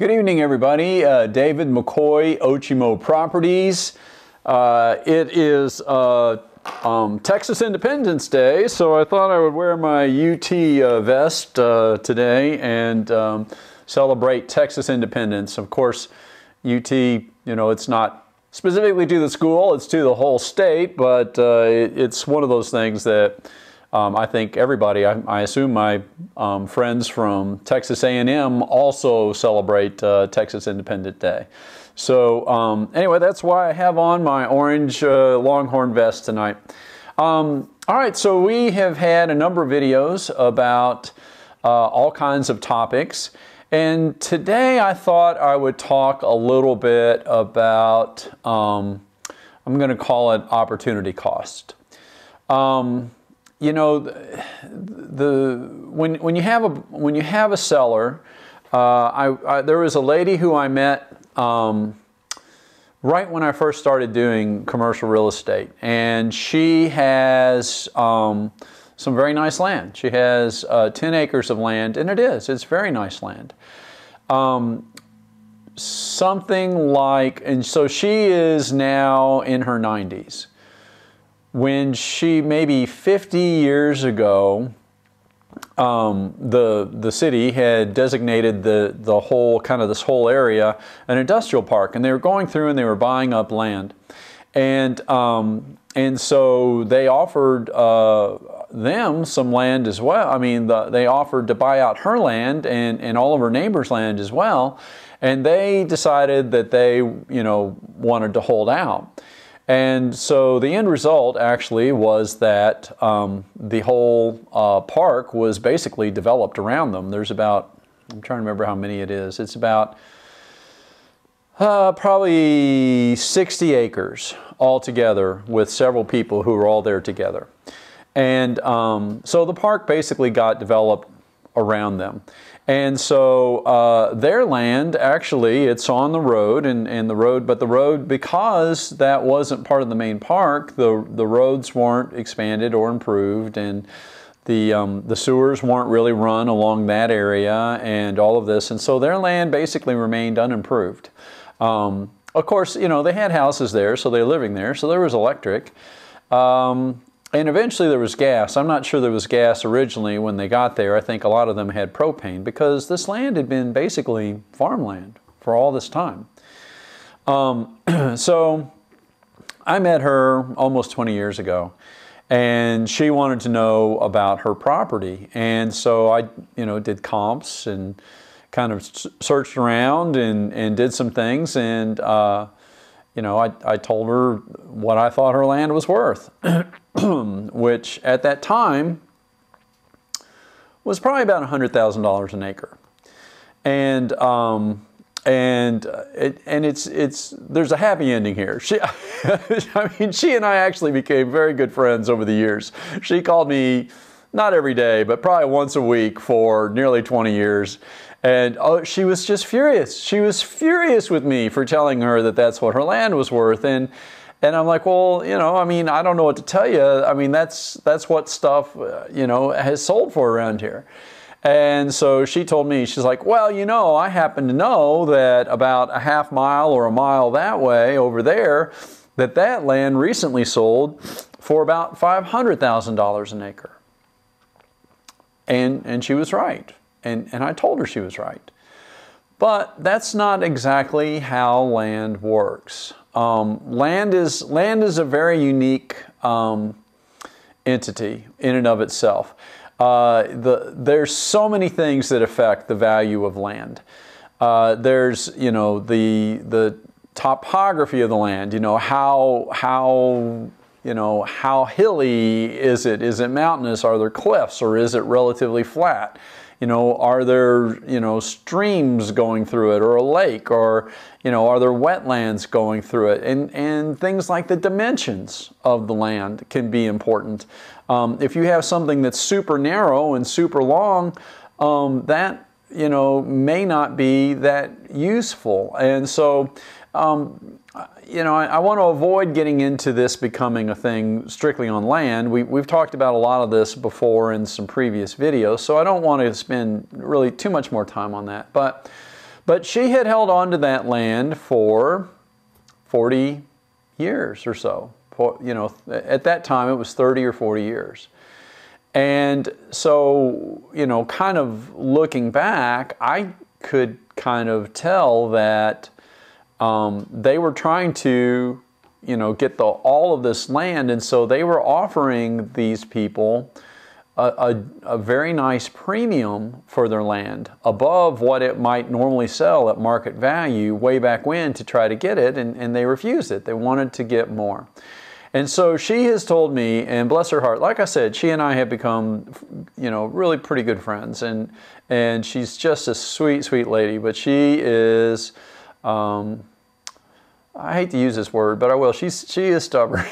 Good evening, everybody. David McCoy, Ochimo Properties. It is Texas Independence Day, so I thought I would wear my UT vest today and celebrate Texas independence. Of course, UT, it's not specifically to the school, it's to the whole state, but it's one of those things that I think everybody, I assume my friends from Texas A&M also celebrate Texas Independence Day. So anyway, that's why I have on my orange Longhorn vest tonight. All right, so we have had a number of videos about all kinds of topics. And today I thought I would talk a little bit about, I'm going to call it opportunity cost. When you have a seller, there was a lady who I met right when I first started doing commercial real estate, and she has some very nice land. She has 10 acres of land, and it's very nice land. And so she is now in her 90s. When she, maybe 50 years ago, the city had designated the whole, this whole area an industrial park, and they were going through and they were buying up land. And so they offered them some land as well. I mean, they offered to buy out her land and all of her neighbors' land as well. And they decided that they, wanted to hold out. And so the end result actually was that the whole park was basically developed around them. There's about, I'm trying to remember how many it is. It's about probably 60 acres altogether with several people who were all there together. And so the park basically got developed around them. And so their land, actually, it's on the road, but the road, because that wasn't part of the main park, the roads weren't expanded or improved, and the sewers weren't really run along that area, and all of this, and so their land basically remained unimproved. Of course, they had houses there, so they were living there, so there was electric. And eventually there was gas. I'm not sure there was gas originally when they got there. I think a lot of them had propane because this land had been basically farmland for all this time. So I met her almost 20 years ago, and she wanted to know about her property. And so I, did comps and kind of searched around and did some things, and I told her what I thought her land was worth, which at that time was probably about $100,000 an acre. And there's a happy ending here. She and I actually became very good friends over the years. She called me not every day, but probably once a week for nearly 20 years. And she was just furious. She was furious with me for telling her that that's what her land was worth. And I'm like, well, I don't know what to tell you. I mean, that's what stuff, has sold for around here. And so she told me, she's like, well, I happen to know that about a half mile or a mile that way over there, that land recently sold for about $500,000 an acre. And she was right. And I told her she was right. But that's not exactly how land works. Land is a very unique entity in and of itself. There's so many things that affect the value of land. There's, the topography of the land, how hilly is it? Is it mountainous? Are there cliffs, or is it relatively flat? Are there, streams going through it, or a lake, or, are there wetlands going through it? And things like the dimensions of the land can be important. If you have something that's super narrow and super long, that, may not be that useful. And so, I want to avoid getting into this becoming a thing strictly on land. We've talked about a lot of this before in some previous videos, so I don't want to spend really too much more time on that. But But she had held on to that land for 40 years or so. You know, at that time it was 30 or 40 years. And so, you know, kind of looking back, I could kind of tell that they were trying to, you know, get all of this land, and so they were offering these people a very nice premium for their land above what it might normally sell at market value way back when to try to get it, and they refused it. They wanted to get more. And so she has told me, and bless her heart, like I said, she and I have become, you know, really pretty good friends, and she's just a sweet, sweet lady, but she is, I hate to use this word, but I will. She is stubborn.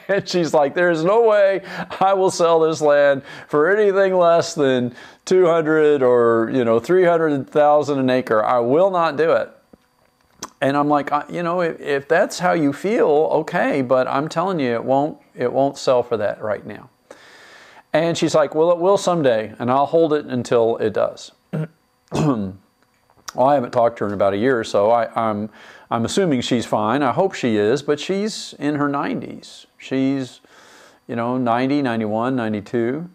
And she's like, there's no way I will sell this land for anything less than 200 or, you know, 300,000 an acre. I will not do it. And I'm like, you know, if that's how you feel, okay, but I'm telling you, it won't sell for that right now. And she's like, well, it will someday, and I'll hold it until it does. Well, I haven't talked to her in about a year or so. I'm assuming she's fine. I hope she is, but she's in her 90s. She's, you know, 90, 91, 92.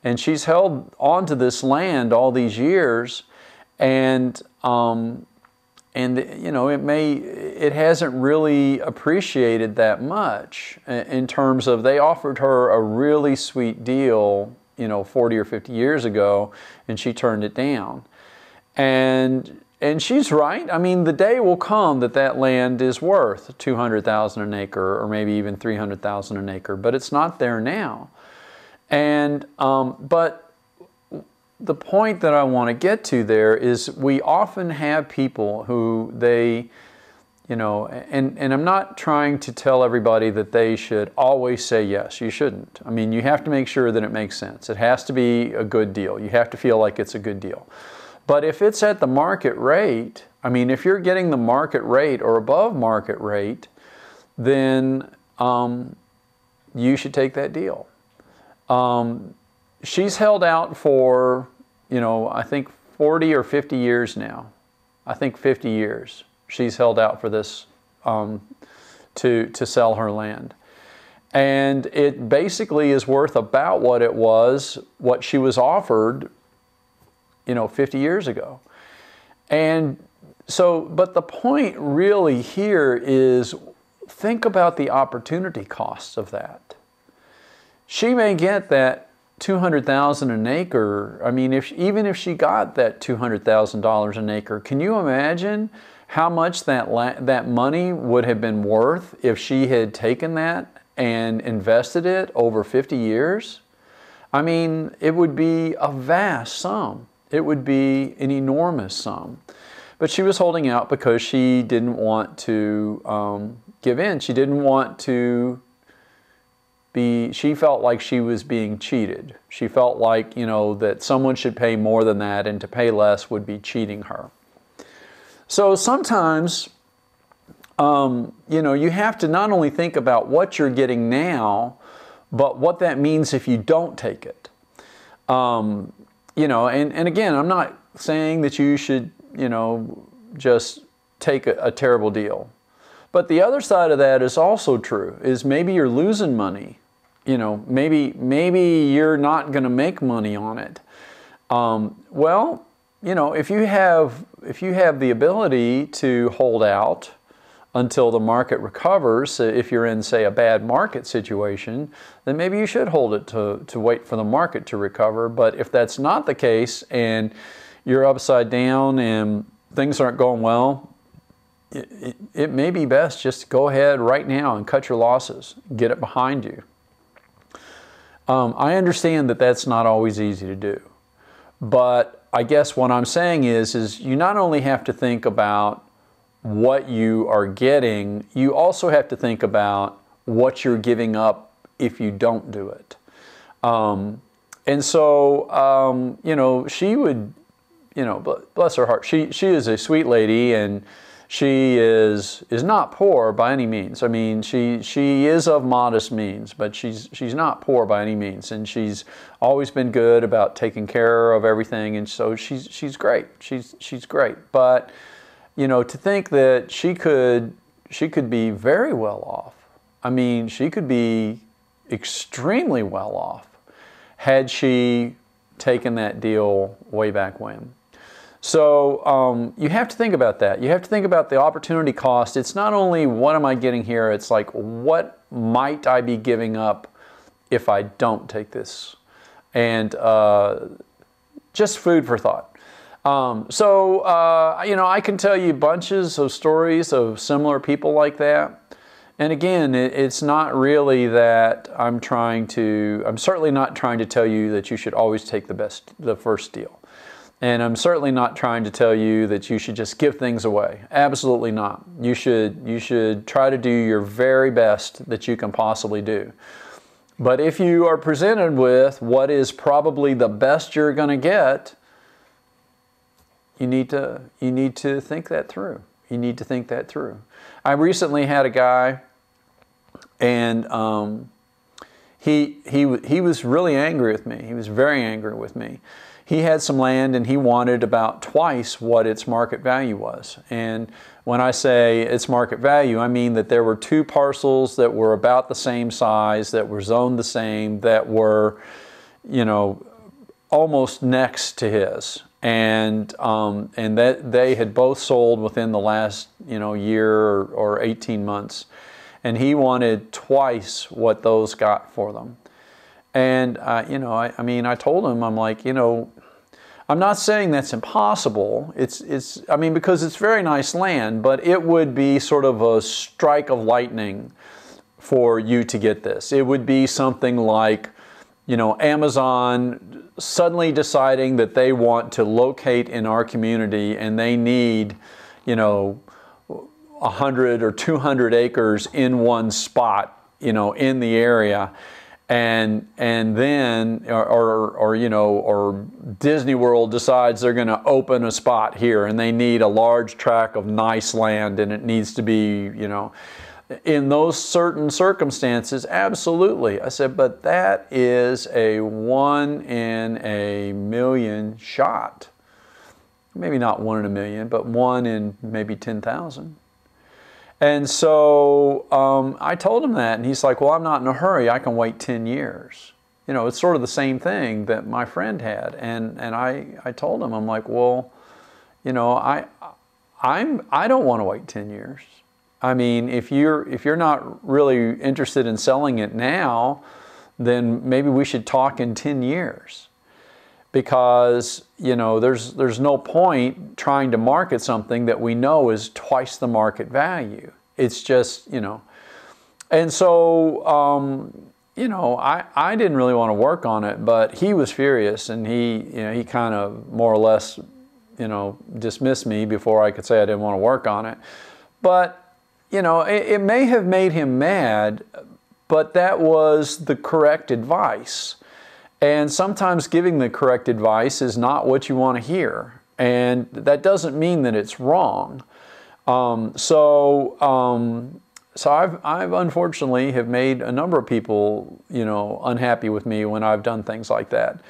And she's held on to this land all these years, and you know, it hasn't really appreciated that much in terms of, they offered her a really sweet deal, you know, 40 or 50 years ago, and she turned it down. And she's right. I mean, the day will come that land is worth 200,000 an acre, or maybe even 300,000 an acre, but it's not there now. And but the point that I want to get to there is, we often have people who you know, and I'm not trying to tell everybody that they should always say yes. You shouldn't. I mean, you have to make sure that it makes sense. It has to be a good deal. You have to feel like it's a good deal. But if it's at the market rate, I mean, if you're getting the market rate or above market rate, then you should take that deal. She's held out for, you know, I think 40 or 50 years now. I think 50 years she's held out for this, to sell her land. And it basically is worth about what she was offered, you know, 50 years ago. And so, but the point really here is, think about the opportunity costs of that. She may get that 200,000 an acre. I mean, even if she got that $200,000 an acre, can you imagine how much that money would have been worth if she had taken that and invested it over 50 years? I mean, it would be a vast sum. It would be an enormous sum. But she was holding out because she didn't want to give in. She didn't want to she felt like she was being cheated. She felt like, you know, that someone should pay more than that, and to pay less would be cheating her. So sometimes, you know, you have to not only think about what you're getting now, but what that means if you don't take it. You know, and again, I'm not saying that you should, you know, just take a terrible deal. But the other side of that is also true, is maybe you're losing money. You know, maybe you're not going to make money on it. Well, you know, if you have the ability to hold out until the market recovers, if you're in, say, a bad market situation, then maybe you should hold it to wait for the market to recover. But if that's not the case, and you're upside down and things aren't going well, it may be best just to go ahead right now and cut your losses, get it behind you. I understand that that's not always easy to do, but I guess what I'm saying is you not only have to think about what you are getting, you also have to think about what you're giving up if you don't do it. And so, you know, she would, you know, bless her heart, she is a sweet lady, and She is not poor by any means. I mean, she is of modest means, but she's not poor by any means, and she's always been good about taking care of everything, and so she's great. She's great. But you know, to think that she could be very well off. I mean, she could be extremely well off had she taken that deal way back when. So you have to think about that. You have to think about the opportunity cost. It's not only what am I getting here, it's like what might I be giving up if I don't take this? And just food for thought. You know, I can tell you bunches of stories of similar people like that. And again, it's not really that I'm certainly not trying to tell you that you should always take the first deal. And I'm certainly not trying to tell you that you should just give things away. Absolutely not. You should try to do your very best that you can possibly do. But if you are presented with what is probably the best you're going to get, you need to think that through. You need to think that through. I recently had a guy, and he was really angry with me. He was very angry with me. He had some land and he wanted about twice what its market value was. And when I say its market value, I mean that there were two parcels that were about the same size, that were zoned the same, that were, you know, almost next to his. And that they had both sold within the last, you know, year or 18 months. And he wanted twice what those got for them. And, you know, I mean, I told him, I'm like, you know, I'm not saying that's impossible. I mean, because it's very nice land, but it would be sort of a strike of lightning for you to get this. It would be something like, you know, Amazon suddenly deciding that they want to locate in our community and they need, you know, 100 or 200 acres in one spot, you know, in the area. And then, or you know, or Disney World decides they're going to open a spot here and they need a large tract of nice land and it needs to be, you know, in those certain circumstances, absolutely. I said, but that is a 1 in a million shot. Maybe not 1 in a million, but 1 in maybe 10,000. And so I told him that, and he's like, well, I'm not in a hurry. I can wait 10 years. You know, it's sort of the same thing that my friend had. And I told him, I'm like, well, you know, I don't want to wait 10 years. I mean, if you're not really interested in selling it now, then maybe we should talk in 10 years. Because, you know, there's no point trying to market something that we know is twice the market value. It's just, you know. And so, you know, I didn't really want to work on it, but he was furious, and he kind of more or less, you know, dismissed me before I could say I didn't want to work on it. But, you know, it may have made him mad, but that was the correct advice. And sometimes giving the correct advice is not what you want to hear. And that doesn't mean that it's wrong. So I've unfortunately have made a number of people, you know, unhappy with me when I've done things like that.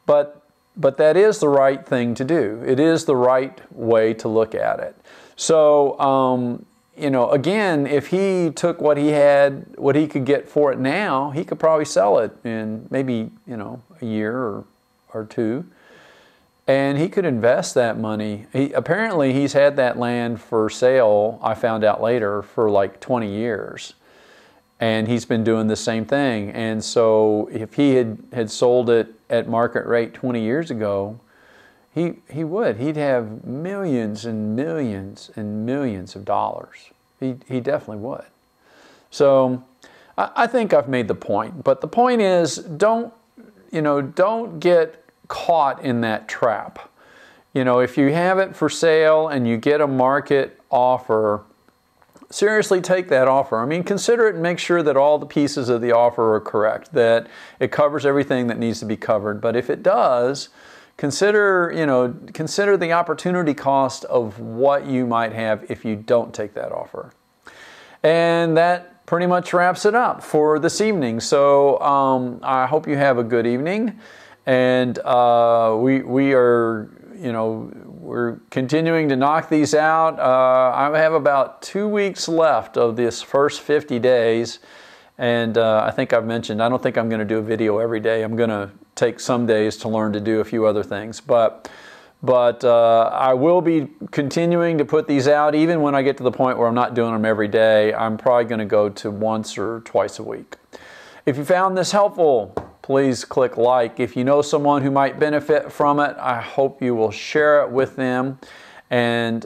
But that is the right thing to do. It is the right way to look at it. So, you know, again, if he took what he had, what he could get for it now, he could probably sell it in maybe, you know, a year or two. And he could invest that money. Apparently he's had that land for sale, I found out later, for like 20 years. And he's been doing the same thing. And so if he had sold it at market rate 20 years ago, he'd have millions and millions and millions of dollars. He definitely would. So I think I've made the point. But the point is, don't get caught in that trap. You know, if you have it for sale and you get a market offer, seriously take that offer. I mean, consider it and make sure that all the pieces of the offer are correct, that it covers everything that needs to be covered. But if it does, consider, consider the opportunity cost of what you might have if you don't take that offer. And that pretty much wraps it up for this evening. So I hope you have a good evening. And we are, we're continuing to knock these out. I have about 2 weeks left of this first 50 days. And I think I've mentioned, I don't think I'm going to do a video every day. I'm going to take some days to learn to do a few other things. But I will be continuing to put these out even when I get to the point where I'm not doing them every day. I'm probably going to go to once or twice a week. If you found this helpful, please click like. If you know someone who might benefit from it, I hope you will share it with them. And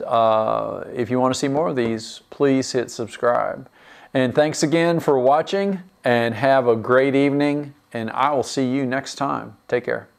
if you want to see more of these, please hit subscribe. And thanks again for watching, and have a great evening, and I will see you next time. Take care.